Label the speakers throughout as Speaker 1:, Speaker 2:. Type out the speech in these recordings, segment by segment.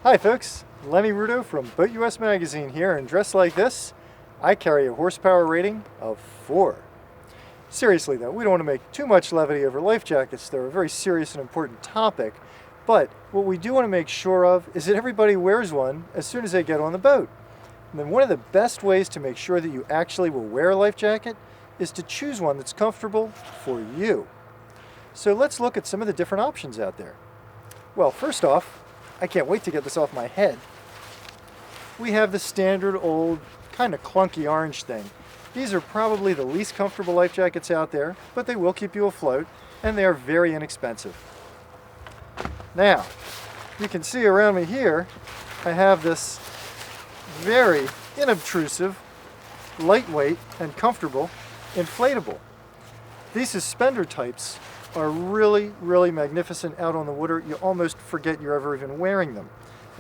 Speaker 1: Hi folks, Lenny Rudo from BoatUS Magazine here, and dressed like this, I carry a horsepower rating of 4. Seriously though, we don't want to make too much levity over life jackets. They're a very serious and important topic, but what we do want to make sure of is that everybody wears one as soon as they get on the boat. And then one of the best ways to make sure that you actually will wear a life jacket is to choose one that's comfortable for you. So let's look at some of the different options out there. Well, first off, I can't wait to get this off my head. We have the standard old kind of clunky orange thing. These are probably the least comfortable life jackets out there, but they will keep you afloat and they are very inexpensive. Now, you can see around me here, I have this very inobtrusive, lightweight and comfortable inflatable. These suspender types are really, really magnificent out on the water. You almost forget you're ever even wearing them.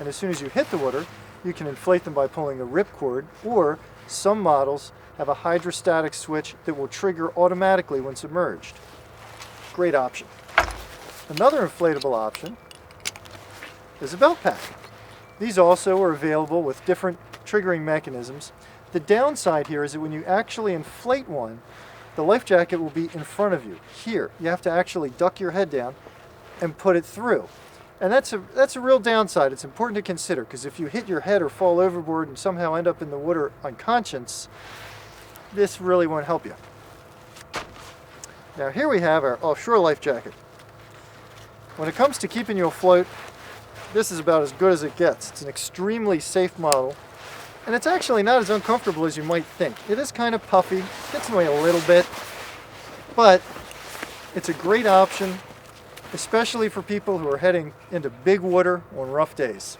Speaker 1: And as soon as you hit the water, you can inflate them by pulling a ripcord, or some models have a hydrostatic switch that will trigger automatically when submerged. Great option. Another inflatable option is a belt pack. These also are available with different triggering mechanisms. The downside here is that when you actually inflate one, the life jacket will be in front of you. Here, you have to actually duck your head down and put it through. And that's a real downside. It's important to consider, because if you hit your head or fall overboard and somehow end up in the water unconscious, this really won't help you. Now here we have our offshore life jacket. When it comes to keeping you afloat, this is about as good as it gets. It's an extremely safe model. And it's actually not as uncomfortable as you might think. It is kind of puffy, gets in the way a little bit, but it's a great option, especially for people who are heading into big water on rough days.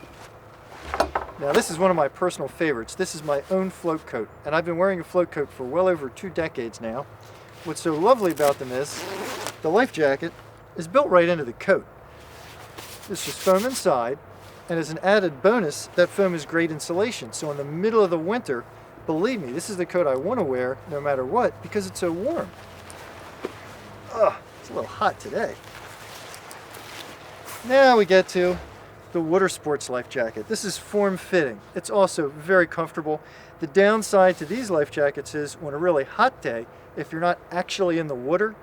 Speaker 1: Now this is one of my personal favorites. This is my own float coat, and I've been wearing a float coat for well over 2 decades now. What's so lovely about them is the life jacket is built right into the coat. This is foam inside. And as an added bonus, that foam is great insulation. So in the middle of the winter, believe me, this is the coat I want to wear no matter what, because it's so warm. Ugh, it's a little hot today. Now we get to the water sports life jacket. This is form-fitting. It's also very comfortable. The downside to these life jackets is on a really hot day, if you're not actually in the water,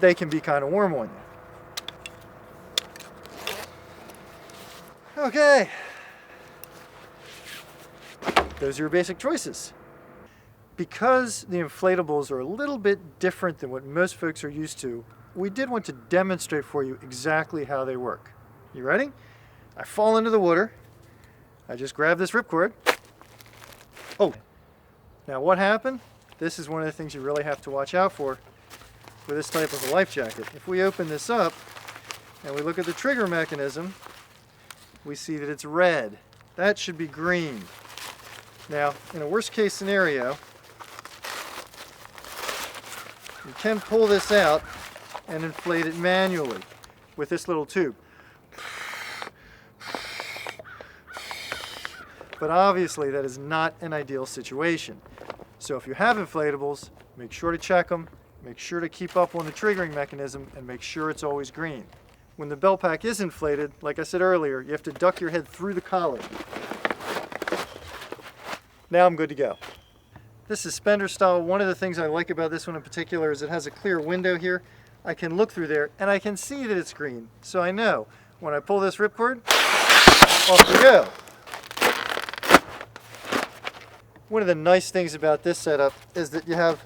Speaker 1: they can be kind of warm on you. Okay, those are your basic choices. Because the inflatables are a little bit different than what most folks are used to, we did want to demonstrate for you exactly how they work. You ready? I fall into the water. I just grab this ripcord. Oh, now what happened? This is one of the things you really have to watch out for this type of a life jacket. If we open this up and we look at the trigger mechanism, we see that it's red. That should be green. Now, in a worst case scenario, you can pull this out and inflate it manually with this little tube. But obviously that is not an ideal situation. So if you have inflatables, make sure to check them, make sure to keep up on the triggering mechanism, and make sure it's always green. When the belt pack is inflated, like I said earlier, you have to duck your head through the collar. Now I'm good to go. This suspender style, one of the things I like about this one in particular is it has a clear window here. I can look through there and I can see that it's green. So I know when I pull this ripcord, off we go. One of the nice things about this setup is that you have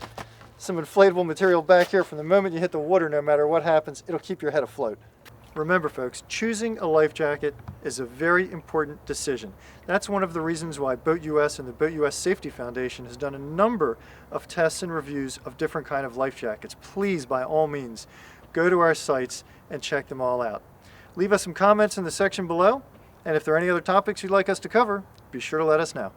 Speaker 1: some inflatable material back here. From the moment you hit the water, no matter what happens, it'll keep your head afloat. Remember folks, choosing a life jacket is a very important decision. That's one of the reasons why BoatUS and the BoatUS Safety Foundation has done a number of tests and reviews of different kind of life jackets. Please, by all means, go to our sites and check them all out. Leave us some comments in the section below, and if there are any other topics you'd like us to cover, be sure to let us know.